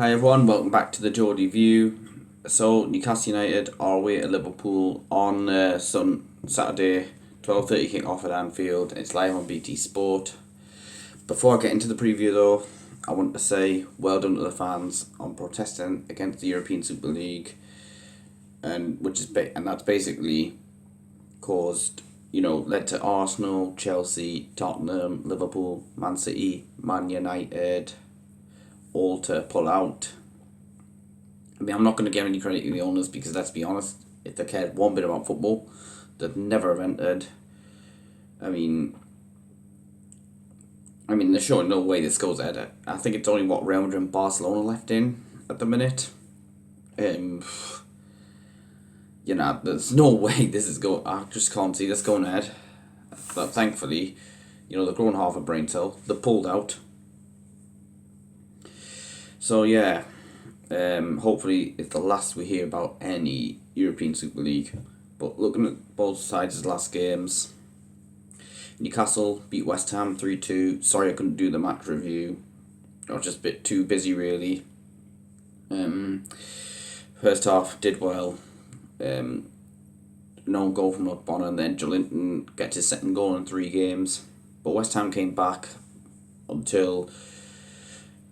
Hi everyone, welcome back to the Geordie View. So Newcastle United are away at Liverpool on Saturday, 12:30 kick-off at Anfield. It's live on BT Sport. Before I get into the preview though, I want to say well done to the fans on protesting against the European Super League, and that's basically caused, led to Arsenal, Chelsea, Tottenham, Liverpool, Man City, Man United all to pull out. I mean, I'm not going to give any credit to the owners because, let's be honest, if they cared one bit about football, they'd never have entered. I mean, there's sure no way this goes ahead. I think it's only Real Madrid and Barcelona left in at the minute. There's no way this is going. I just can't see this going ahead. But thankfully, they're growing half a brain cell. They pulled out. So yeah, hopefully it's the last we hear about any European Super League. But looking at both sides' last games, Newcastle beat West Ham 3-2. Sorry I couldn't do the match review. I was just a bit too busy really. First half did well. No goal from Bonner, and then Joelinton gets his second goal in 3 games. But West Ham came back until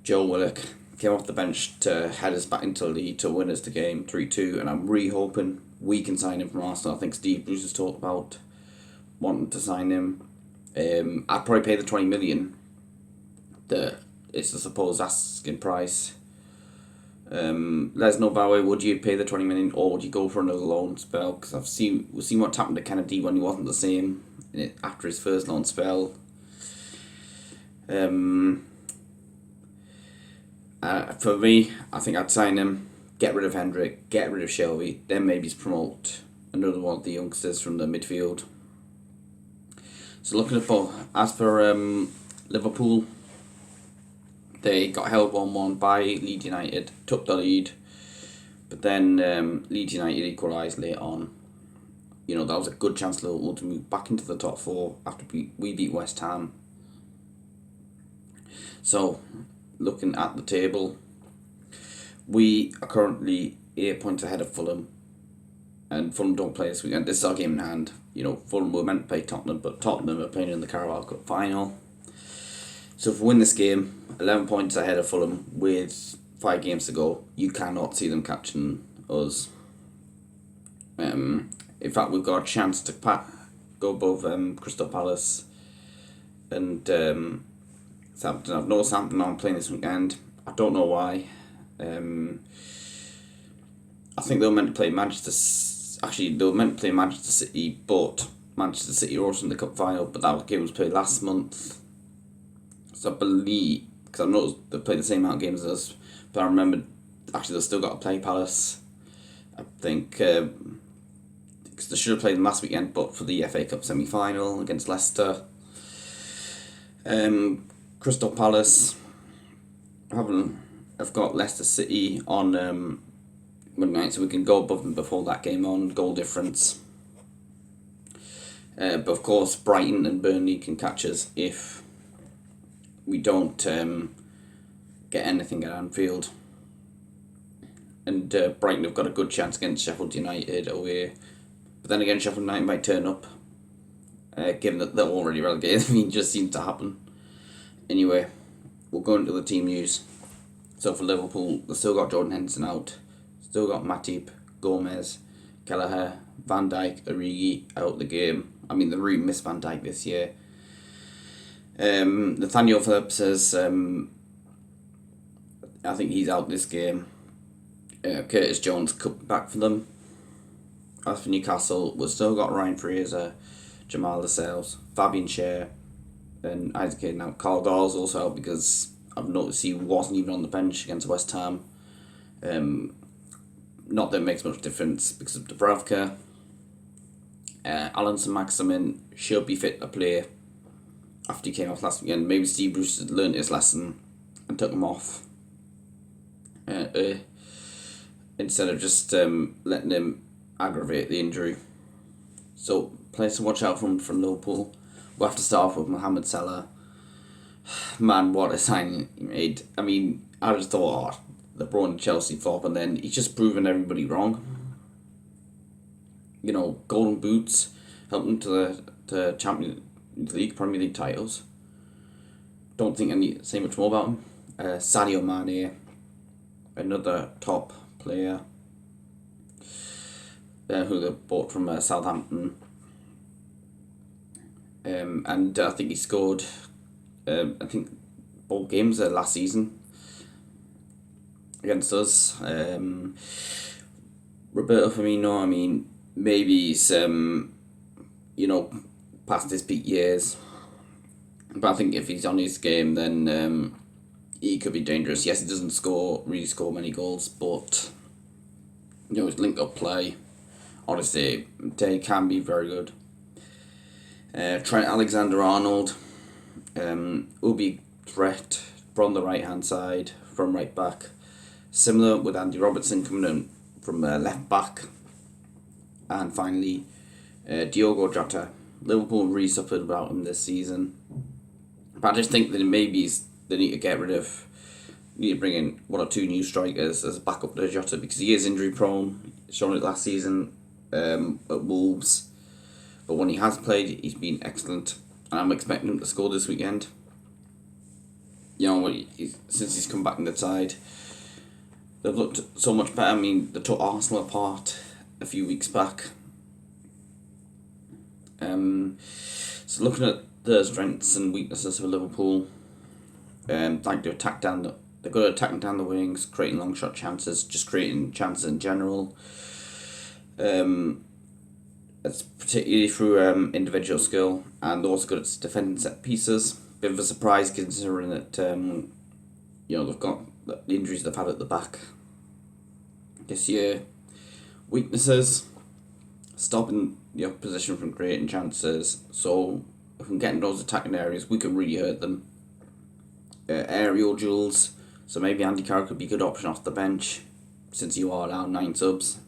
Joe Willock came off the bench to head us back into the lead to win us the game 3-2, and I'm really hoping we can sign him from Arsenal. I think Steve Bruce has talked about wanting to sign him. I'd probably pay the 20 million. It's the supposed asking price. Let us know, by the way, would you pay the 20 million or would you go for another loan spell? Because we've seen what happened to Kennedy when he wasn't the same after his first loan spell. For me, I think I'd sign him, get rid of Hendrick, get rid of Shelby, then maybe promote another one of the youngsters from the midfield. So looking at both, as for Liverpool, they got held 1-1 by Leeds United, took the lead, but then Leeds United equalised late on. That was a good chance for Liverpool to move back into the top 4 after we beat West Ham. So, looking at the table, we are currently 8 points ahead of Fulham, and Fulham don't play this weekend. This is our game in hand. Fulham were meant to play Tottenham, but Tottenham are playing in the Carabao Cup final. So if we win this game, 11 points ahead of Fulham with 5 games to go, you cannot see them catching us. In fact, we've got a chance to go above Crystal Palace and Southampton. I've no Southampton on playing this weekend. I don't know why. I think they were meant to play Manchester City, but Manchester City are also in the cup final. But that game was played last month. So I believe, because I noticed they played the same amount of games as us, but I remember actually they've still got to play Palace. I think because they should have played them last weekend, but for the FA Cup semi-final against Leicester. Crystal Palace have got Leicester City on Monday night, so we can go above them before that game on goal difference. But of course, Brighton and Burnley can catch us if we don't get anything at Anfield. And Brighton have got a good chance against Sheffield United away. But then again, Sheffield United might turn up, given that they're already relegated. It just seems to happen. Anyway, we'll go into the team news. So for Liverpool, they've still got Jordan Henderson out. Still got Matip, Gomez, Kelleher, Van Dijk, Origi out the game. I mean, they really missed Van Dijk this year. Nathaniel Phillips says, I think he's out this game. Curtis Jones coming back for them. As for Newcastle, we've still got Ryan Fraser, Jamal Lascelles, Fabian Schär, and Isaac Hayden out. Carl Dawes also out because I've noticed he wasn't even on the bench against West Ham. Not that it makes much difference because of Dubravka. Saint-Maximin should be fit to play after he came off last weekend. Maybe Steve Bruce had learned his lesson and took him off instead of just letting him aggravate the injury. So players to watch out from Liverpool. We'll have to start off with Mohamed Salah. Man, what a signing he made. I mean, I just thought, the Braun Chelsea flop, and then he's just proven everybody wrong. Golden boots, helped him to the Champions League, Premier League titles. Don't think I need to say much more about him. Sadio Mane, another top player who they bought from Southampton. And I think he scored, both games last season against us. Roberto Firmino, maybe he's, past his peak years. But I think if he's on his game, then he could be dangerous. Yes, he doesn't really score many goals, but his link-up play, honestly, they can be very good. Trent Alexander-Arnold will be threat from the right-hand side, from right back. Similar with Andy Robertson coming in from left back. And finally, Diogo Jota. Liverpool really suffered about him this season. But I just think that maybe they need to bring in one or two new strikers as a backup to Jota, because he is injury prone. Shown it last season at Wolves. But when he has played, he's been excellent. And I'm expecting him to score this weekend. Since he's come back in the side, they've looked so much better. They took Arsenal apart a few weeks back. So looking at the strengths and weaknesses of Liverpool, they're going to attack down the wings, creating long shot chances, just creating chances in general. It's particularly through individual skill, and also good at defending set pieces. Bit of a surprise considering that they've got the injuries they've had at the back this year. Weaknesses: stopping the opposition from creating chances. So if we can get in those attacking areas, we can really hurt them. Aerial duels. So maybe Andy Carroll could be a good option off the bench, since you are allowed 9 subs.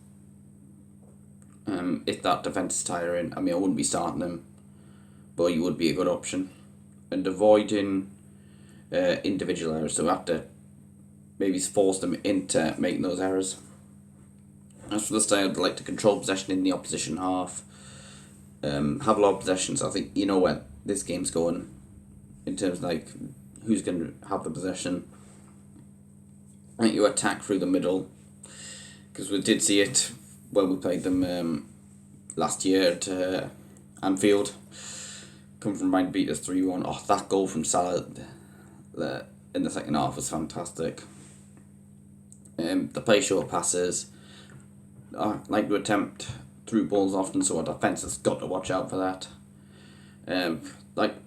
If that defence is tiring, I wouldn't be starting him, but he would be a good option. And avoiding individual errors, so we have to maybe force them into making those errors. As for the style, I'd like to control possession in the opposition half. Have a lot of possessions. I think you know where this game's going in terms of who's going to have the possession. I think you attack through the middle, because we did see it when we played them last year at Anfield. Come from behind, beat us 3-1. Oh, that goal from Salah in the second half was fantastic. The play short passes. I like to attempt through balls often, so our defence has got to watch out for that.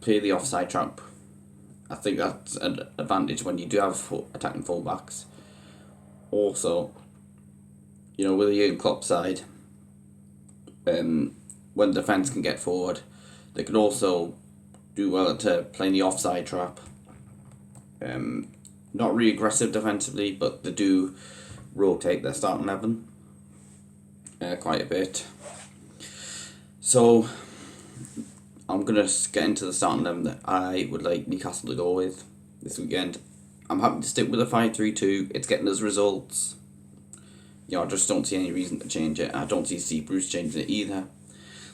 Play the offside trap. I think that's an advantage when you do have attacking fullbacks. Also, with the Jurgen Klopp side, when the defence can get forward, they can also do well at playing the offside trap. Not really aggressive defensively, but they do rotate their starting 11 quite a bit. So I'm going to get into the starting 11 that I would like Newcastle to go with this weekend. I'm happy to stick with a 5-3-2. It's getting us results. I just don't see any reason to change it. I don't see Steve Bruce changing it either.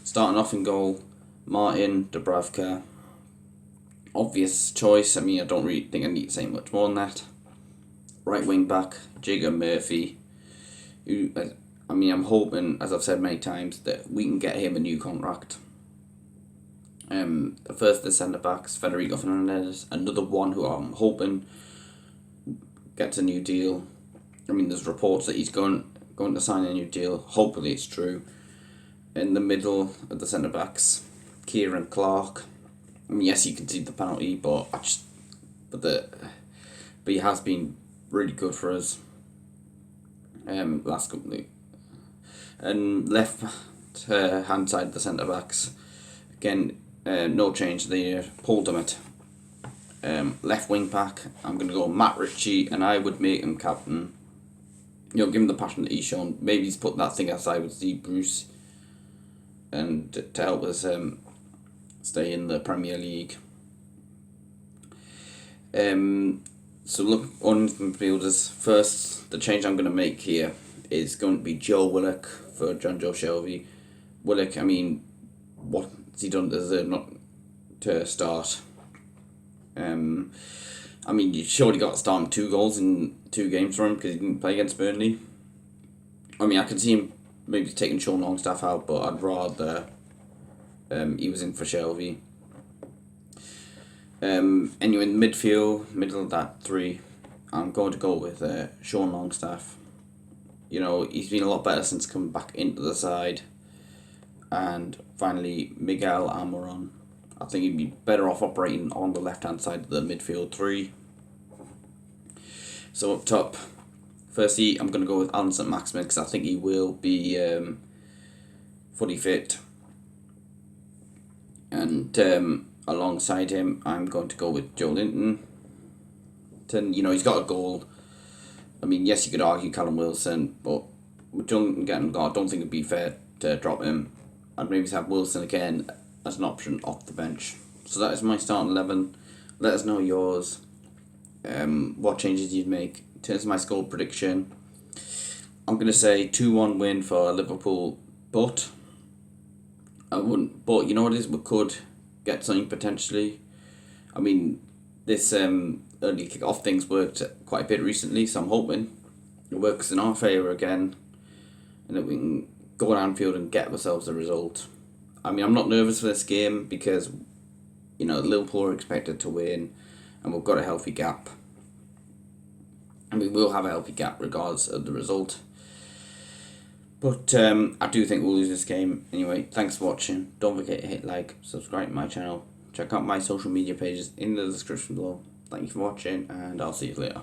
Starting off in goal, Martin, Dubravka. Obvious choice. I don't really think I need to say much more than that. Right wing back, Jigger Murphy. Who, I'm hoping, as I've said many times, that we can get him a new contract. The first of the centre backs, Federico Fernandez, another one who I'm hoping gets a new deal. There's reports that he's going to sign a new deal. Hopefully it's true. In the middle of the centre backs, Kieran Clark. Yes, you can see the penalty, but he has been really good for us. Last couple of weeks. And left hand side of the centre backs, again, no change there. Paul Dummett. Left wing back, I'm going to go Matt Ritchie, and I would make him captain. Give him the passion that he's shown. Maybe he's put that thing aside with Steve Bruce, and to help us stay in the Premier League. So look, on midfielders, first, the change I'm going to make here is going to be Joe Willock for John Joe Shelby. Willock, I mean, what's he done to deserve not to start? I mean, you surely got to start him 2 goals in 2 games for him because he didn't play against Burnley. I mean, I can see him maybe taking Sean Longstaff out, but I'd rather he was in for Shelby. Anyway, in the midfield, middle of that 3, I'm going to go with Sean Longstaff. You know, he's been a lot better since coming back into the side. And finally, Miguel Almiron. I think he'd be better off operating on the left-hand side of the midfield 3. So up top, firstly, I'm going to go with Saint-Maximin because I think he will be fully fit. And alongside him, I'm going to go with Joe Linton. You know, he's got a goal. I mean, yes, you could argue Callum Wilson, but with Joe Linton getting a goal, I don't think it'd be fair to drop him. I'd maybe have Wilson again as an option off the bench. So that is my starting 11. Let us know yours. What changes you'd make. In terms of my score prediction, I'm going to say 2-1 win for Liverpool, but I wouldn't. But you know what it is? We could get something potentially. I mean, this early kick-off things worked quite a bit recently, so I'm hoping it works in our favour again and that we can go to Anfield and get ourselves a result. I mean, I'm not nervous for this game because, you know, Liverpool are expected to win and we've got a healthy gap. And we will have a healthy gap regardless of the result. But I do think we'll lose this game. Anyway, thanks for watching. Don't forget to hit like, subscribe to my channel. Check out my social media pages in the description below. Thank you for watching and I'll see you later.